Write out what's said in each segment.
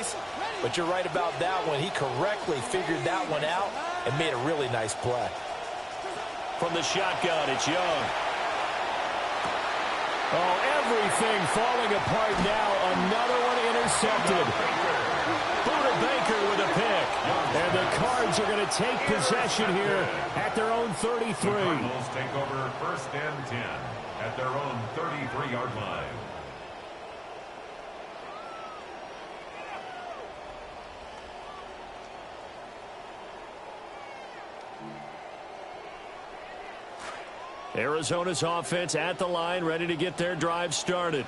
place, but you're right about that one. He correctly figured that one out and made a really nice play. From the shotgun, it's Young. Oh, everything falling apart now. Another one intercepted. Buda Baker with a pick. And the Cards are going to take possession here at their own 33. The Cardinals take over 1st and 10 at their own 33-yard line. Arizona's offense at the line, ready to get their drive started.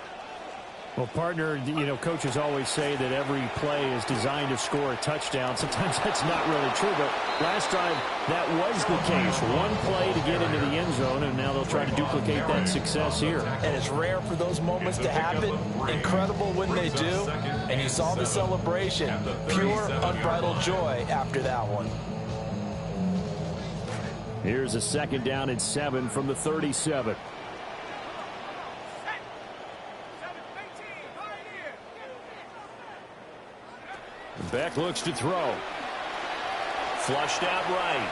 Well, partner, coaches always say that every play is designed to score a touchdown. Sometimes that's not really true, but last drive, that was the case. One play to get into the end zone, and now they'll try to duplicate that success here. And it's rare for those moments to happen. Incredible when they do. And you saw the celebration. Pure, unbridled joy after that one. Here's a 2nd down and 7 from the 37. Beck looks to throw. Flushed out right.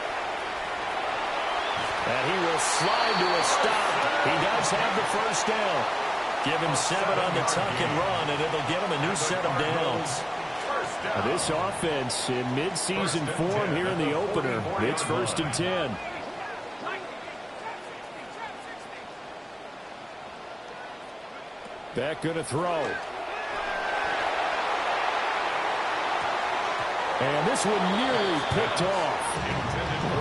And he will slide to a stop. He does have the 1st down. Give him 7 on the tuck and run, and it'll get him a new set of downs. This offense in mid-season form here in the opener. It's 1st and 10. Beck going to throw. And this one nearly picked off.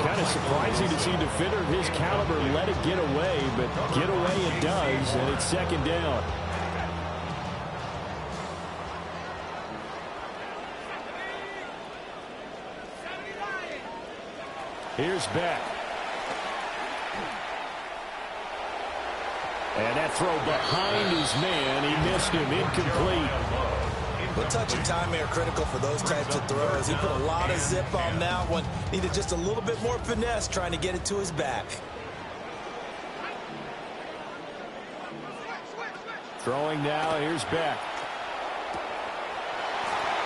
Kind of surprising to see a defender of his caliber let it get away, but get away it does, and it's 2nd down. Here's Beck. And that throw behind his man. He missed him. Incomplete. But touch and timing are critical for those types of throws. He put a lot of zip on that one. Needed just a little bit more finesse trying to get it to his back. Throwing now. Here's Beck.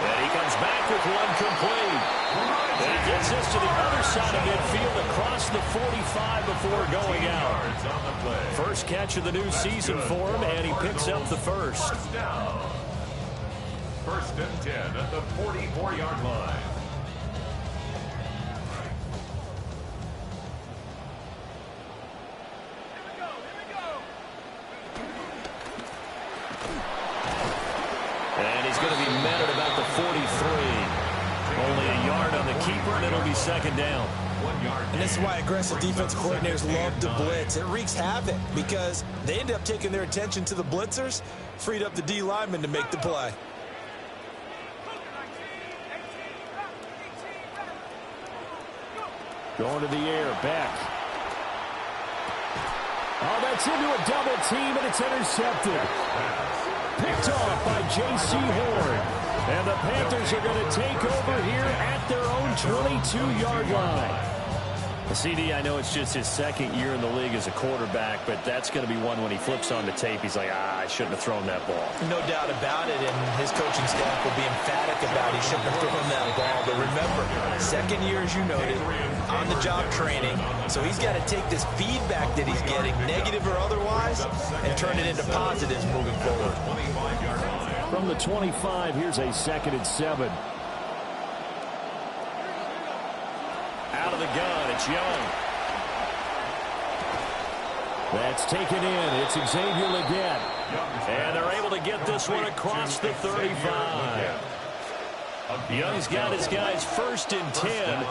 And he comes back with one complete. And he gets this to the other side of midfield across the 45 before going out. 1st catch of the new season for him, and he picks up the 1st. 1st and 10 at the 44-yard line. And he's going to be met at about the 43. Only a yard on the keeper, and it'll be 2nd down. 1 yard. And this is why aggressive defense coordinators love to blitz. It wreaks havoc because they end up taking their attention to the blitzers, freed up the D lineman to make the play. Going to the air, Beck. Oh, that's into a double team, and it's intercepted. Picked off by J.C. Horn. And the Panthers are going to take over here at their own 22-yard line. CD, I know it's just his 2nd year in the league as a quarterback, but that's going to be one when he flips on the tape. He's like, I shouldn't have thrown that ball. No doubt about it, and his coaching staff will be emphatic about he shouldn't have thrown that ball. But remember, 2nd year, as you noted, on-the-job training. So he's got to take this feedback that he's getting, negative or otherwise, and turn it into positives moving forward. From the 25, here's a 2nd and 7. Out of the gun, it's Young. That's taken in. It's Xavier Legette. And they're able to get this one across the 35. Young's got his guys 1st and 10.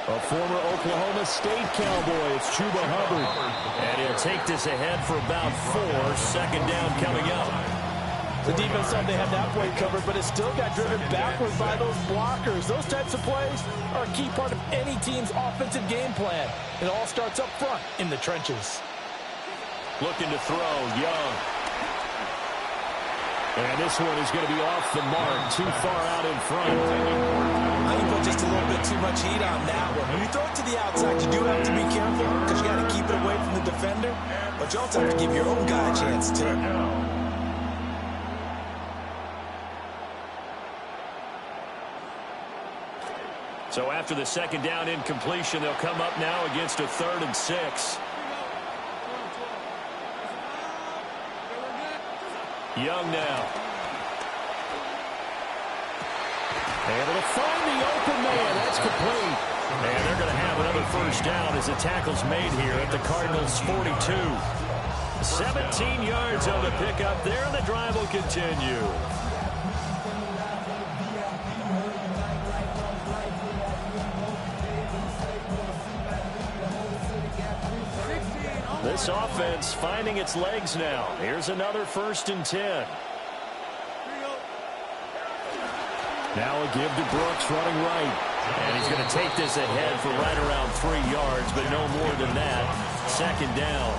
A former Oklahoma State Cowboy. It's Chuba Hubbard. And he'll take this ahead for about 4. 2nd down coming up. The defense thought they had that play covered, but it still got driven backward by those blockers. Those types of plays are a key part of any team's offensive game plan. It all starts up front in the trenches. Looking to throw, Young. And this one is going to be off the mark, too far out in front. I think put just a little bit too much heat on that one. When you throw it to the outside, you do have to be careful because you got to keep it away from the defender, but you also have to give your own guy a chance too. So after the second down incompletion, they'll come up now against a 3rd and 6. Young now. Able to find the open man. That's complete. And they're going to have another first down as the tackle's made here at the Cardinals' 42. 17 yards on the pickup there, and the drive will continue. This offense finding its legs now. Here's another 1st and 10. Now a give to Brooks running right. And he's going to take this ahead for right around 3 yards, but no more than that. 2nd down.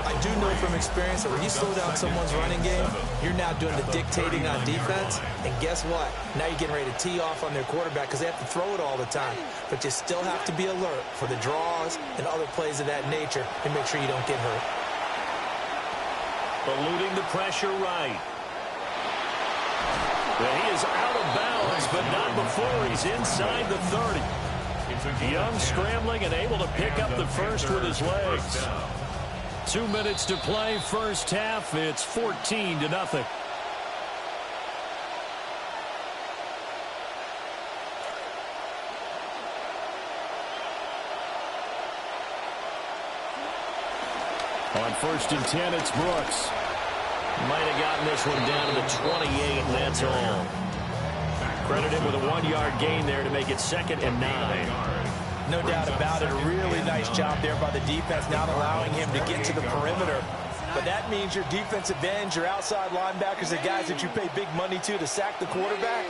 I do know from experience that when you slow down someone's running game, you're now doing the dictating on defense. And guess what? Now you're getting ready to tee off on their quarterback because they have to throw it all the time. But you still have to be alert for the draws and other plays of that nature and make sure you don't get hurt. Eluding the pressure right. Well, he is out of bounds, but not before he's inside the 30. Young scrambling and able to pick up the first with his legs. 2 minutes to play, first half. It's 14-0. On 1st and 10, it's Brooks. Might have gotten this one down to the 28, and that's all. Credited with a 1-yard gain there to make it 2nd and 9. No doubt about it. A really nice job there by the defense, not allowing him to get to the perimeter. But that means your defensive ends, your outside linebackers, the guys that you pay big money to sack the quarterback,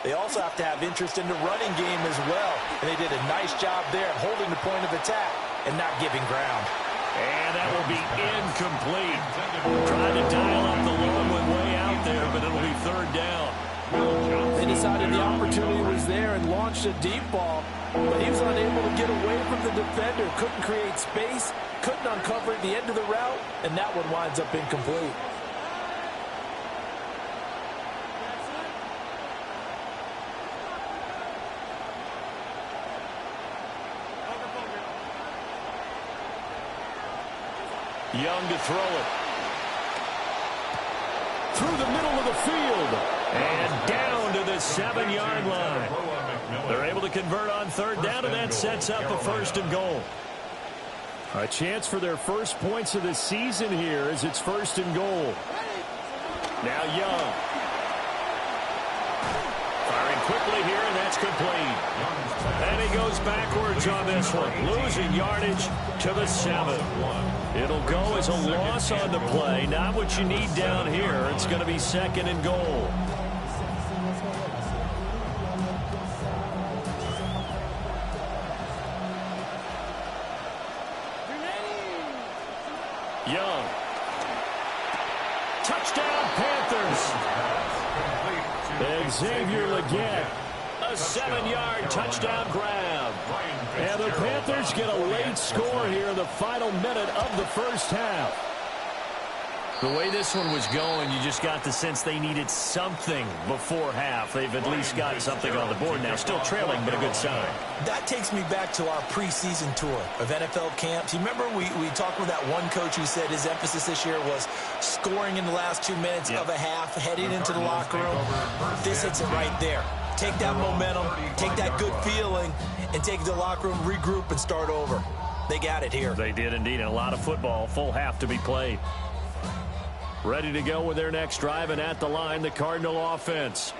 they also have to have interest in the running game as well. And they did a nice job there at holding the point of attack and not giving ground. And that will be incomplete. Trying to dial up the long one way out there, but it'll be 3rd down. They decided the opportunity was there and launched a deep ball, but he was unable to get away from the defender, couldn't create space, couldn't uncover at the end of the route, and that one winds up incomplete. Young to throw it. Through the middle of the field. And down to the 7-yard line. They're able to convert on 3rd down, and that sets up a 1st and goal. A chance for their first points of the season here as it's 1st and goal. Now Young. Firing quickly here, and that's complete. And he goes backwards on this one. Losing yardage to the 7. It'll go as a loss on the play. Not what you need down here. It's going to be 2nd and goal. Young. Touchdown, Panthers. And Xavier Legette. A 7-yard touchdown grab. And the Panthers get a late score here in the final minute of the first half. The way this one was going, you just got the sense they needed something before half. They've at least got something on the board now. Still trailing, but a good sign. That takes me back to our preseason tour of NFL camps. You remember we talked with that one coach who said his emphasis this year was scoring in the last 2 minutes of a half, heading into the locker room. This hits it right there. Take that momentum, take that good feeling, and take it to the locker room, regroup, and start over. They got it here. They did indeed, and a lot of football, full half to be played. Ready to go with their next drive, and at the line, the Cardinal offense.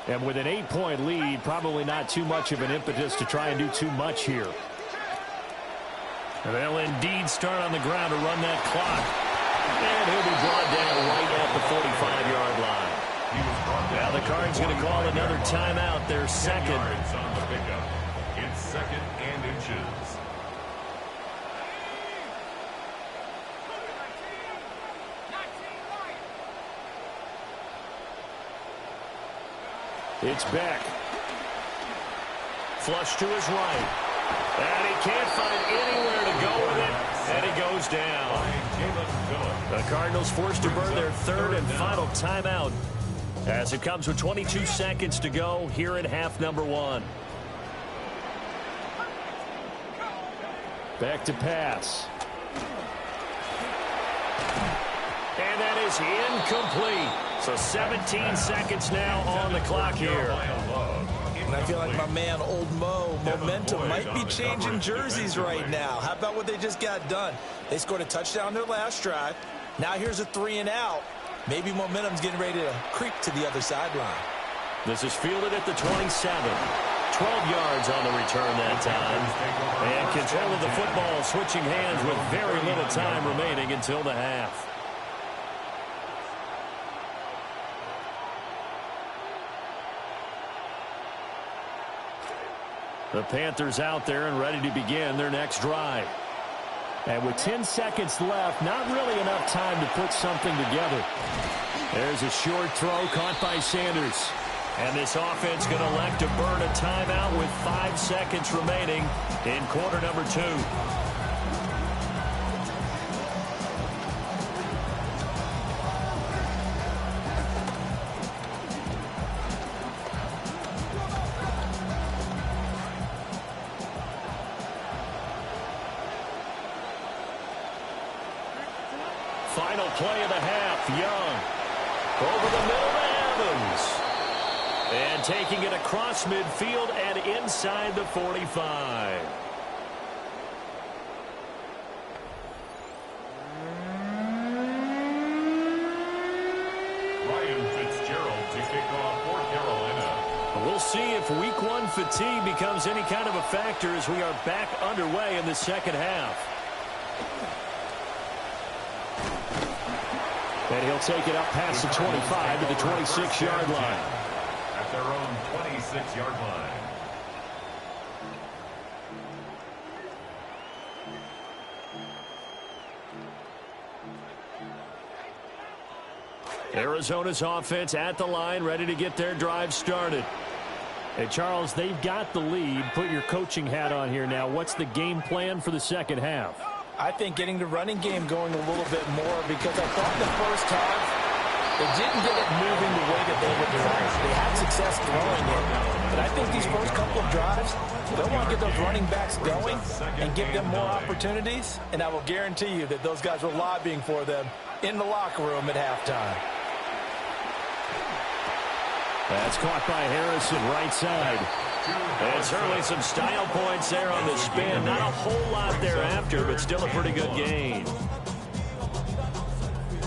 And with an 8-point lead, probably not too much of an impetus to try and do too much here. And they'll indeed start on the ground to run that clock. And he'll be brought down right at the 45-yard line. Now the Card's going to call another timeout, their 2nd. It's 2nd and inches. It's Beck. Flush to his right. And he can't find anywhere to go with it. And he goes down. The Cardinals forced to burn their 3rd and final timeout as it comes with 22 seconds to go here in half number 1. Back to pass. And that is incomplete. So 17 seconds now on the clock here. And I feel like my man, Old Mo, momentum might be changing jerseys right now. How about what they just got done? They scored a touchdown their last drive. Now here's a 3 and out. Maybe momentum's getting ready to creep to the other sideline. This is fielded at the 27. 12 yards on the return that time. And control of the football switching hands with very little time remaining until the half. The Panthers out there and ready to begin their next drive. And with 10 seconds left, not really enough time to put something together. There's a short throw caught by Sanders. And this offense going to elect to burn a timeout with 5 seconds remaining in quarter number 2. Final play of the half, Young. Over the middle to Evans. And taking it across midfield and inside the 45. Ryan Fitzgerald to kick off for Carolina. We'll see if week 1 fatigue becomes any kind of a factor as we are back underway in the second half. And he'll take it up past the 25 to the 26-yard line. At their own 26-yard line. Arizona's offense at the line, ready to get their drive started. Hey, Charles, they've got the lead. Put your coaching hat on here now. What's the game plan for the second half? I think getting the running game going a little bit more, because I thought the first half they didn't get it moving the way that they would desire. They had success throwing it, but I think these first couple of drives, they'll want to get those running backs going and give them more opportunities, and I will guarantee you that those guys were lobbying for them in the locker room at halftime. That's caught by Harrison, right side. And certainly some style points there on the spin. Not a whole lot thereafter, but still a pretty good gain.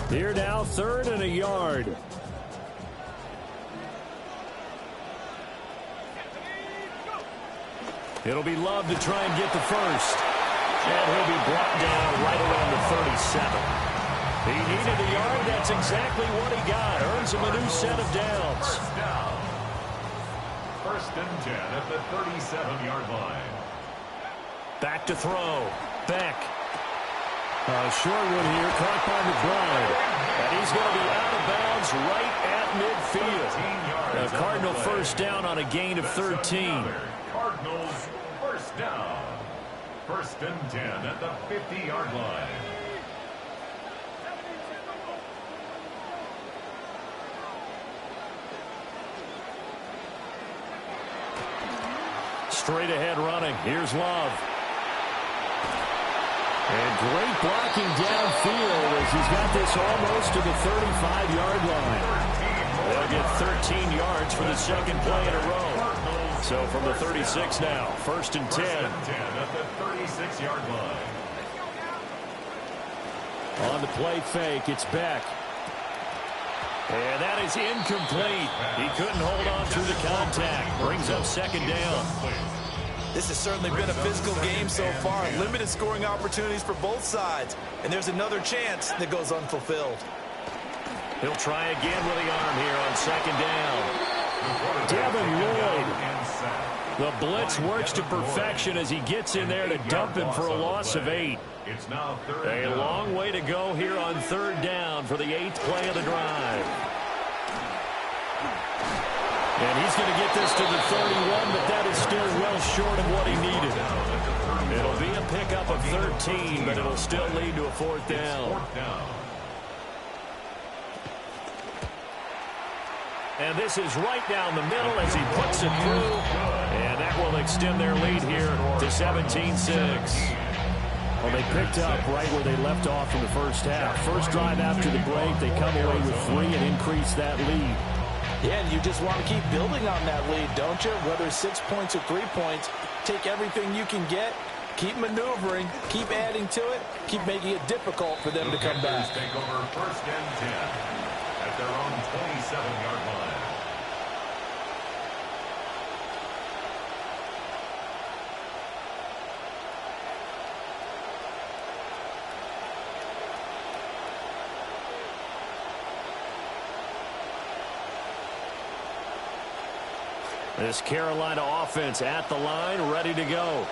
Here now, 3rd and a yard. It'll be Love to try and get the first. And he'll be brought down right around the 37. He needed a yard. That's exactly what he got. Earns him a new set of downs. First down. 1st and 10 at the 37-yard line. Back to throw. Beck. Short one here, caught by McBride. And he's going to be out of bounds right at midfield. A Cardinal first down on a gain of 13. Cardinals first down. 1st and 10 at the 50-yard line. Straight ahead running. Here's Love. And great blocking downfield as he's got this almost to the 35-yard line. They'll get 13 yards for the second play in a row. So from the 36 now, 1st and 10. 1st and 10 at the 36-yard line. On the play fake, it's Beck. And that is incomplete. He couldn't hold on through the contact. Brings up 2nd down. This has certainly been a physical game so far. Limited scoring opportunities for both sides. And there's another chance that goes unfulfilled. He'll try again with the arm here on 2nd down. Devin Lloyd. The blitz works to perfection as he gets in there to dump him for a loss of 8. It's now 3rd A down. long way to go here on 3rd down for the 8th play of the drive. And he's going to get this to the 31, but that is still well short of what he needed. It'll be a pickup of 13, but it'll still lead to a 4th down. 4th down. And this is right down the middle as he puts it through. And that will extend their lead here to 17-6. Well, they picked up right where they left off in the first half. First drive after the break, they come away with 3 and increase that lead. Yeah, and you just want to keep building on that lead, don't you? Whether it's 6 points or 3 points, take everything you can get, keep maneuvering, keep adding to it, keep making it difficult for them to come back. Take over 1st and 10 at their own 27-yard line. This Carolina offense at the line, ready to go.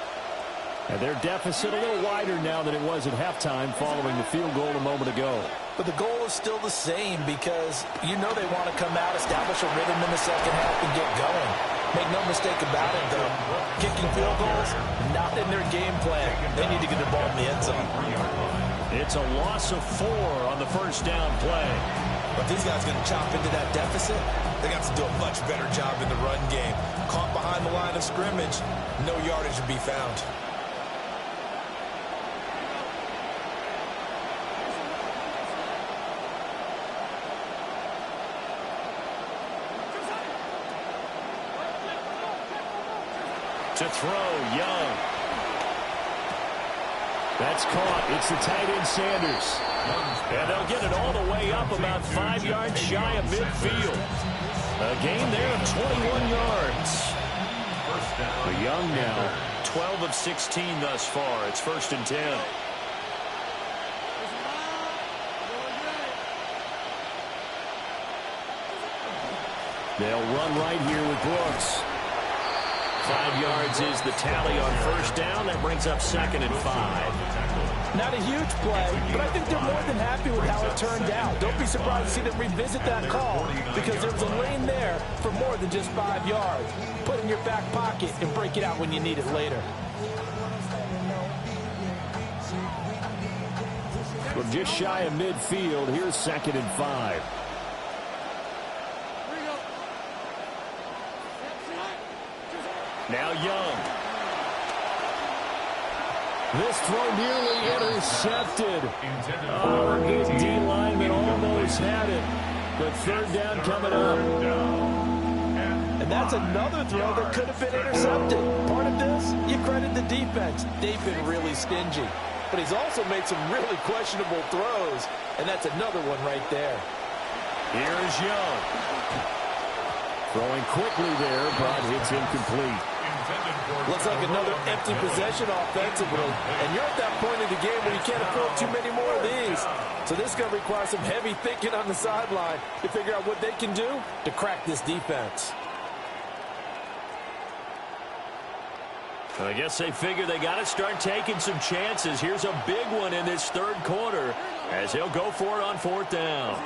And their deficit a little wider now than it was at halftime following the field goal a moment ago. But the goal is still the same because you know they want to come out, establish a rhythm in the second half, and get going. Make no mistake about it, though. Kicking field goals, not in their game plan. They need to get the ball in the end zone. It's a loss of 4 on the first down play. But these guys are going to chop into that deficit. They got to do a much better job in the run game. Caught behind the line of scrimmage, no yardage to be found. To throw, Young. That's caught. It's the tight end, Sanders. And they'll get it all the way up about 5 yards shy of midfield. A gain there of 21 yards. The Young now. 12 of 16 thus far. It's 1st and 10. They'll run right here with Brooks. 5 yards is the tally on first down. That brings up 2nd and 5. Not a huge play, but I think they're more than happy with how it turned out. Don't be surprised to see them revisit that call because there was a lane there for more than just 5 yards. Put it in your back pocket and break it out when you need it later. From just shy of midfield, here's 2nd and 5. Now Young. This throw nearly intercepted. Oh, good D lineman almost had it. But 3rd down coming up. And that's another throw that could have been intercepted. Part of this, you credit the defense. They've been really stingy. But he's also made some really questionable throws. And that's another one right there. Here's Young. Throwing quickly there, but it's incomplete. Looks like another empty possession offensively. And you're at that point in the game where you can't afford too many more of these. So this is going to require some heavy thinking on the sideline to figure out what they can do to crack this defense. I guess they figure they got to start taking some chances. Here's a big one in this 3rd quarter as they'll go for it on 4th down.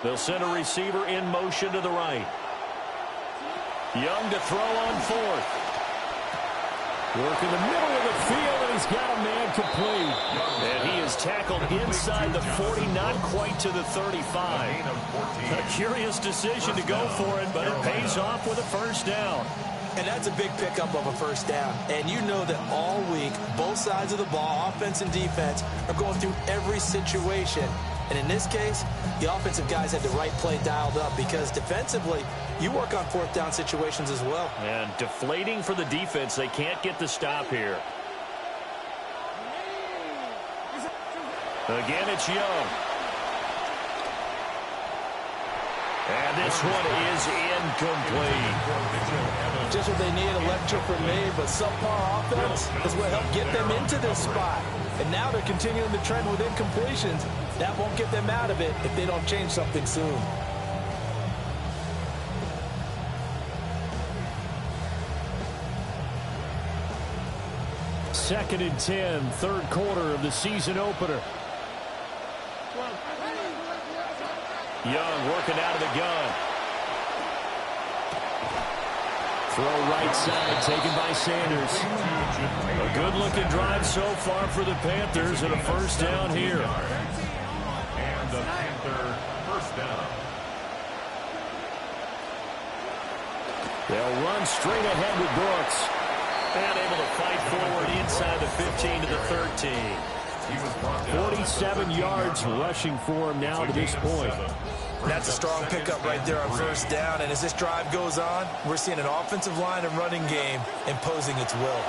They'll send a receiver in motion to the right. Young to throw on 4th. Work in the middle of the field, and he's got a man complete. And he is tackled inside the 40, not quite to the 35. A curious decision to go for it, but it pays off with a 1st down. And that's a big pickup of a 1st down. And you know that all week, both sides of the ball, offense and defense, are going through every situation. And in this case, the offensive guys had the right play dialed up because defensively, you work on 4th down situations as well. And deflating for the defense. They can't get the stop here. Again, it's Young. And this one is incomplete. Just what they need, a lecture from me, but subpar offense is what helped get them into this spot. And now they're continuing the trend with incompletions. That won't get them out of it if they don't change something soon. Second and 10, 3rd quarter of the season opener. Young working out of the gun. Throw right side, taken by Sanders. A good-looking drive so far for the Panthers and a 1st down here. And the Panther 1st down. They'll run straight ahead with Brooks. And able to fight forward inside the 15 to the 13. 47 yards rushing for him now to this point. That's a strong pickup right there on first down. And as this drive goes on, we're seeing an offensive line and running game imposing its will.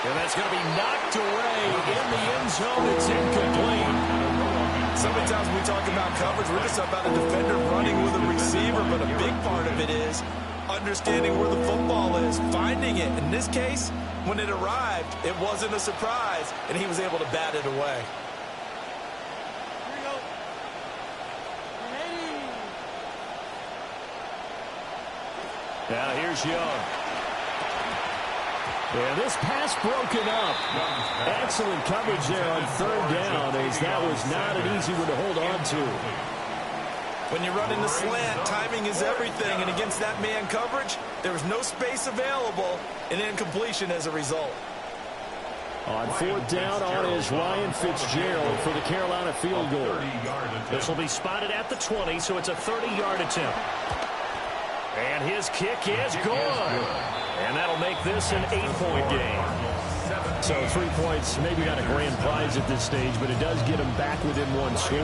And that's going to be knocked away in the end zone. It's incomplete. So many times when we talk about coverage, we're just about a defender running with a receiver, but a big part of it is understanding where the football is, finding it. In this case, when it arrived, it wasn't a surprise, and he was able to bat it away. Now here's Young. Yeah, this pass broken up. Excellent coverage there on third down, as that was not an easy one to hold on to. When you're running the slant, timing is everything, and against that man coverage, there was no space available, and incompletion as a result. On fourth down on is Ryan Fitzgerald for the Carolina field goal. This will be spotted at the 20, so it's a 30-yard attempt. And his kick is good. And that'll make this an 8-point game. So 3 points, maybe not a grand prize at this stage, but it does get them back within one score.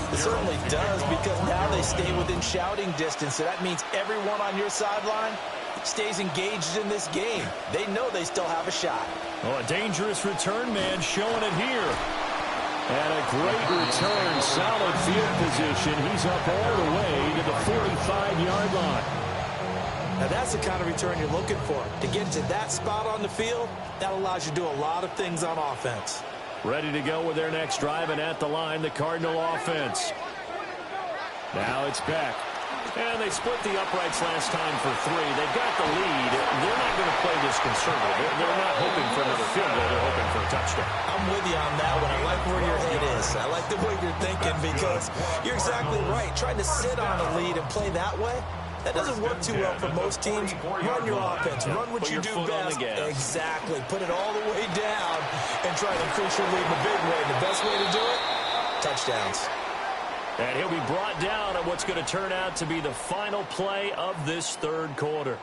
It certainly does, because now they stay within shouting distance. So that means everyone on your sideline stays engaged in this game. They know they still have a shot. Oh, a dangerous return man showing it here. And a great return, solid field position. He's up all the way to the 45-yard line. Now that's the kind of return you're looking for. To get to that spot on the field, that allows you to do a lot of things on offense. Ready to go with their next drive, and at the line, the Cardinal offense. Now it's back. And they split the uprights last time for 3. They've got the lead. They're not going to play this conservative. They're not hoping for another field goal. They're hoping for a touchdown. I'm with you on that one. I like where your head is. I like the way you're thinking, because you're exactly right. Trying to sit on a lead and play that way, that doesn't work too well for most teams. Run your offense. Run what you do best. Exactly. Put it all the way down and try to increase your lead in a big way. The best way to do it, touchdowns. And he'll be brought down on what's going to turn out to be the final play of this third quarter.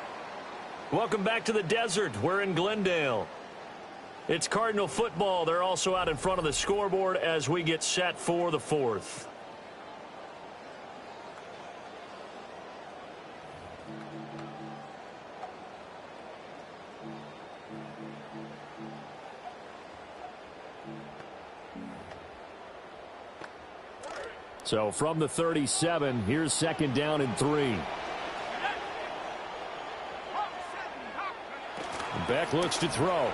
Welcome back to the desert. We're in Glendale. It's Cardinal football. They're also out in front of the scoreboard as we get set for the fourth. So from the 37, here's second down and 3. Beck looks to throw.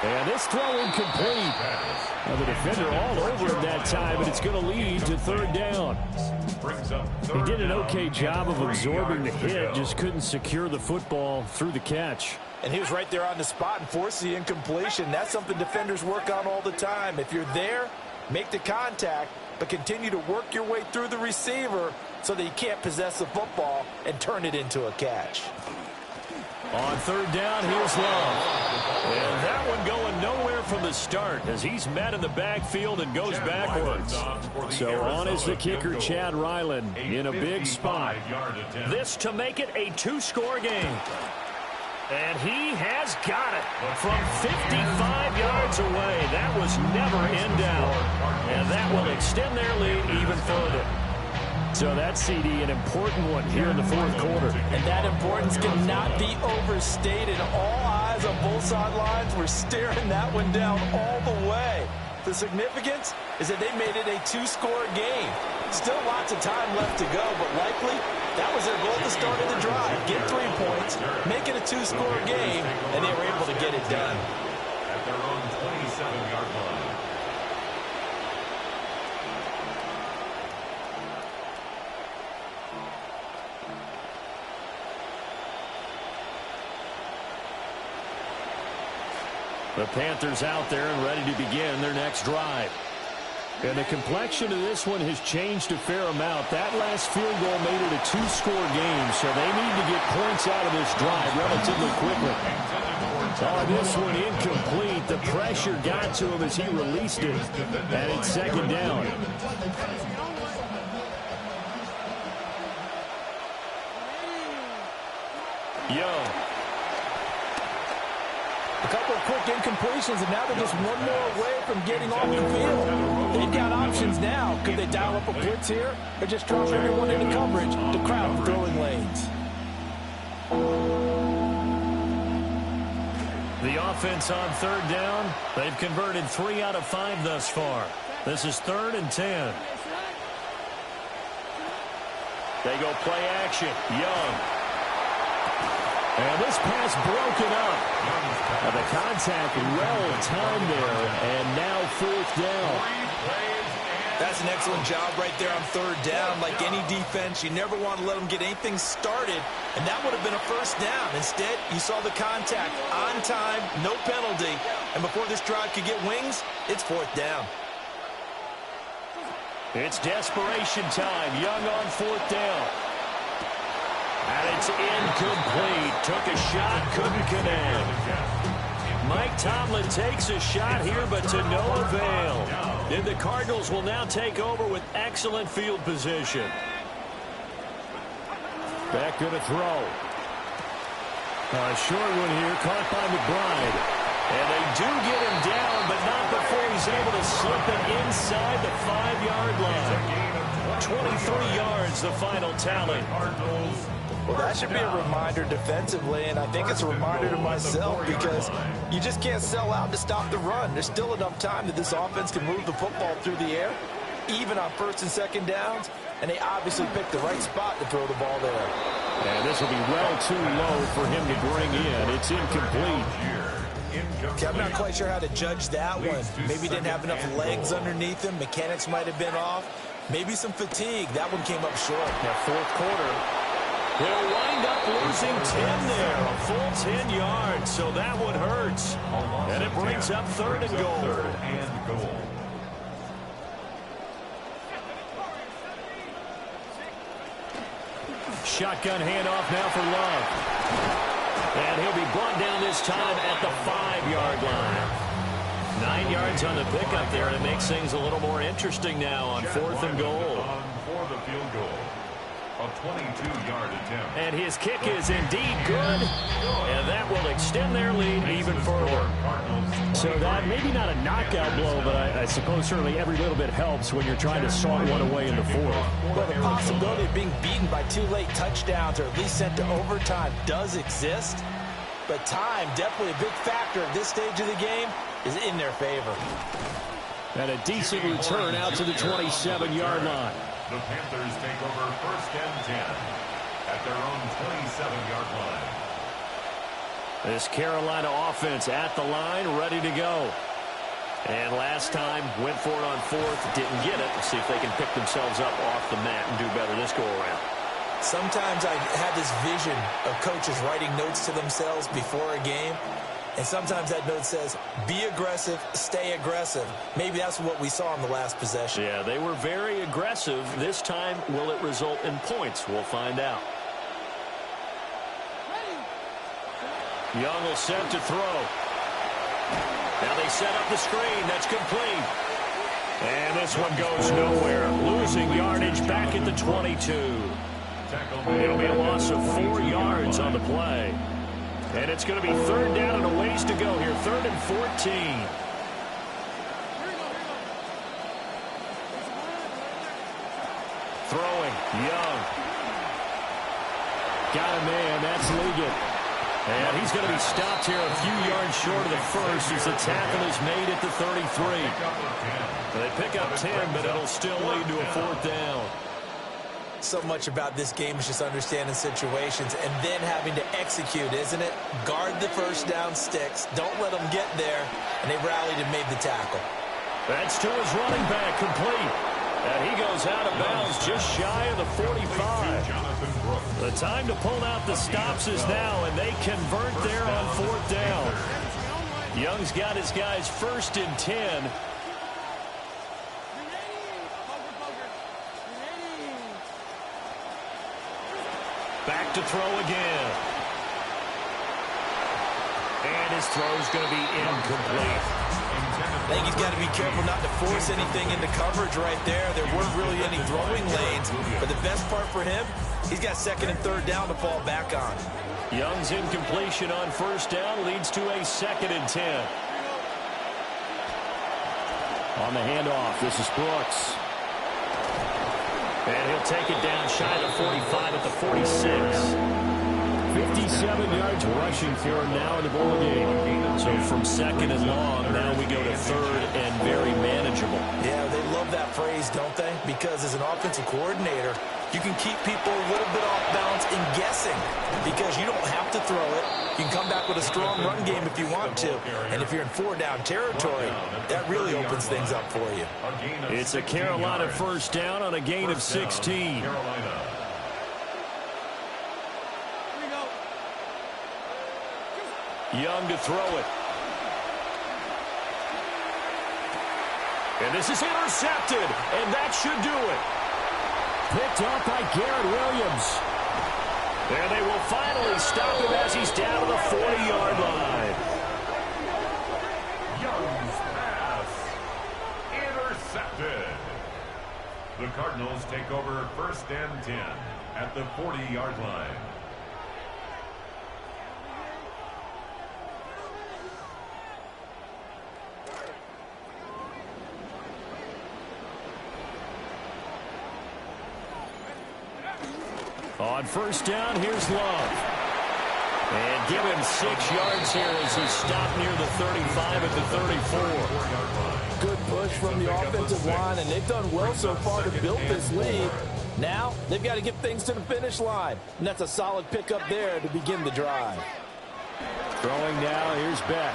And this throw incomplete. Now the defender all over him that time, and it's going to lead to third down. He did an okay job of absorbing the hit, just couldn't secure the football through the catch. And he was right there on the spot and forced the incompletion. That's something defenders work on all the time. If you're there, make the contact, but continue to work your way through the receiver so that you can't possess the football and turn it into a catch. On third down, here's Love. And that one going nowhere from the start as he's met in the backfield and goes backwards. So on is the kicker, Chad Ryland, in a big spot. This to make it a 2-score game. And he has got it from 55 yards away. That was never in doubt. And that will extend their lead even further. So that CD, an important one here in the fourth quarter. And that importance cannot be overstated. All eyes on both sidelines were staring that one down all the way. The significance is that they made it a 2-score game. Still lots of time left to go, but likely that was their goal at the start of the drive. Get 3 points, make it a 2-score game, and they were able to get it done. At their own 27-yard line. The Panthers out there and ready to begin their next drive. And the complexion of this one has changed a fair amount. That last field goal made it a 2-score game, so they need to get points out of this drive relatively quickly. Oh, this one incomplete. The pressure got to him as he released it, and it's second down. Young. couple of quick incompletions, and now they're just one more away from getting off the field. They've got options now. Could they dial up a blitz here or just drop everyone into coverage to crowd the throwing lanes? The offense on third down. They've converted 3 out of 5 thus far. This is 3rd and 10. They go play action. Young. And this pass broken up. And the contact well timed there. And now 4th down. That's an excellent job right there on third down. Like any defense, you never want to let them get anything started, and that would have been a first down. Instead, you saw the contact on time, no penalty, and before this drive could get wings, it's 4th down. It's desperation time. Young on 4th down. And it's incomplete. Took a shot, couldn't connect. Mike Tomlin takes a shot here, but to no avail. And the Cardinals will now take over with excellent field position. Back to the throw. A short one here, caught by McBride. And they do get him down, but not before he's able to slip it inside the 5-yard line. 23 yards, the final tally. Well, that should be a reminder defensively, and I think it's a reminder to myself because you just can't sell out to stop the run. There's still enough time that this offense can move the football through the air, even on 1st and 2nd downs, and they obviously picked the right spot to throw the ball there. And this will be well too low for him to bring in. It's incomplete. Okay, I'm not quite sure how to judge that one. Maybe didn't have enough legs underneath him. Mechanics might have been off. Maybe some fatigue. That one came up short. Now, 4th quarter. They'll wind up losing 10 there, a full 10 yards, so that one hurts. And it brings up 3rd and goal. Shotgun handoff now for Love. And he'll be brought down this time at the 5-yard line. 9 yards on the pickup there, and it makes things a little more interesting now on 4th and goal. For the field goal. A 22-yard attempt. And his kick is indeed good, and that will extend their lead even further. So that maybe not a knockout blow, but I suppose certainly every little bit helps when you're trying to saw one away in the 4th. Well, the possibility of being beaten by 2 late touchdowns or at least sent to overtime does exist, but time, definitely a big factor at this stage of the game, is in their favor. And a decent return out to the 27-yard line. The Panthers take over 1st and 10 at their own 27-yard line. This Carolina offense at the line, ready to go. And last time, went for it on 4th, didn't get it. Let's see if they can pick themselves up off the mat and do better this go-around. Sometimes I have this vision of coaches writing notes to themselves before a game, and sometimes that note says, be aggressive, stay aggressive. Maybe that's what we saw in the last possession. Yeah, they were very aggressive. This time, will it result in points? We'll find out. Young will set to throw. Now they set up the screen. That's complete. And this one goes nowhere. Losing yardage back at the 22. It'll be a loss of 4 yards on the play. And it's going to be 3rd down and a ways to go here. 3rd and 14. Throwing. Young. Got a man. That's Ligon. And he's going to be stopped here a few yards short of the first as the tackle is made at the 33. They pick up 10, but it'll still lead to a 4th down. So much about this game is just understanding situations and then having to execute, isn't it? Guard the first down sticks. Don't let them get there. And they rallied and made the tackle. That's to his running back, complete. And he goes out of bounds just shy of the 45. The time to pull out the stops is now, and they convert there on 4th down. Young's got his guys 1st and 10. Back to throw again. And his throw's going to be incomplete. I think he's got to be careful not to force anything into coverage right there. There weren't really any throwing lanes. But the best part for him, he's got 2nd and 3rd down to fall back on. Young's incompletion on first down leads to a 2nd and 10. On the handoff, this is Brooks. And he'll take it down shy of the 45 at the 46. 57 yards rushing for him now in the ball game. So from 2nd and long, now we go to 3rd and very manageable. Yeah, they love that phrase, don't they? Because as an offensive coordinator, you can keep people a little bit off balance and guessing because you don't have to throw it. You can come back with a strong run game if you want to. And if you're in 4-down territory, that really opens things up for you. It's a Carolina first down on a gain of 16. Young to throw it. And this is intercepted, and that should do it. Picked up by Garrett Williams. And they will finally stop him as he's down to the 40-yard line. Young's pass intercepted. The Cardinals take over 1st and 10 at the 40-yard line. On first down, here's Love. And give him 6 yards here as he stopped near the 35 at the 34. Good push from the offensive line, and they've done well so far to build this lead. Now, they've got to get things to the finish line, and that's a solid pickup there to begin the drive. Throwing now, here's Beck.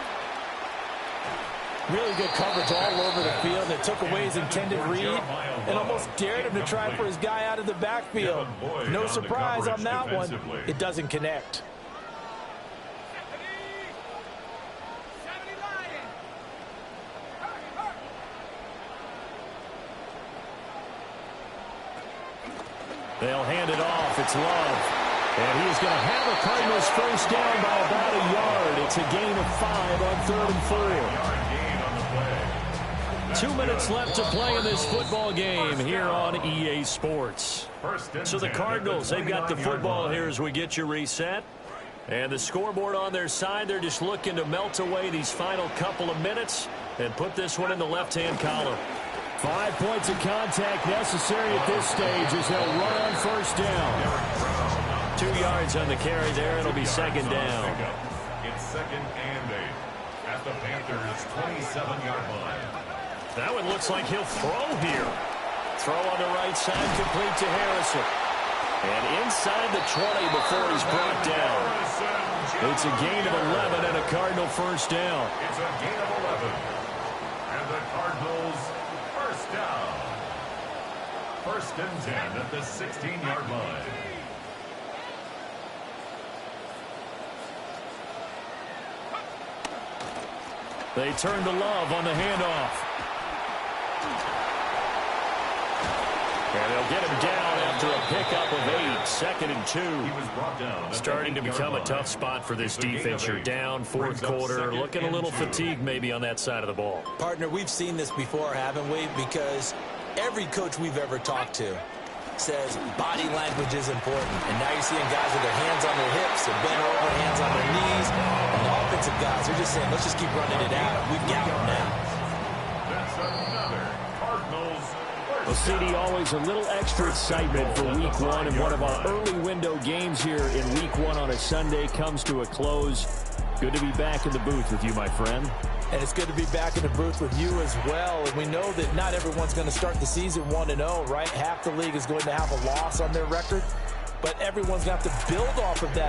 Really good coverage all over the field. It took away his intended read and almost dared him to try for his guy out of the backfield. No surprise on that one. It doesn't connect. They'll hand it off. It's Love. And he's going to have a Cardinals first down by about a yard. It's a gain of 5 on 3rd and 4. 2 minutes left to play in this football game here on EA Sports. So the Cardinals, they've got the football here as we get you reset. And the scoreboard on their side, they're just looking to melt away these final couple of minutes and put this one in the left-hand column. 5 points of contact necessary at this stage as they'll run on first down. 2 yards on the carry there. It'll be 2nd down. It's 2nd and 8 at the Panthers' 27-yard line. That one looks like he'll throw here. Throw on the right side, complete to Harrison. And inside the 20 before he's brought down. It's a gain of 11 and a Cardinal first down. It's a gain of 11. And the Cardinals first down. 1st and 10 at the 16-yard line. They turn to Love on the handoff. And they'll get him down after a pickup of 8. 2nd and 2. He was brought down. Starting to become a tough spot for this defense. You're down 4th quarter. Looking a little fatigued maybe on that side of the ball. Partner, we've seen this before, haven't we? Because every coach we've ever talked to says body language is important. And now you're seeing guys with their hands on their hips, they're bent over, hands on their knees. And the offensive guys, they're just saying, let's just keep running it out. We've got them now. That's another Cardinals. Well, CD, always a little extra excitement for Week 1, and one of our early window games here in Week 1 on a Sunday comes to a close. Good to be back in the booth with you, my friend. And it's good to be back in the booth with you as well. And we know that not everyone's going to start the season 1-0, right? Half the league is going to have a loss on their record. But everyone's going to have to build off of that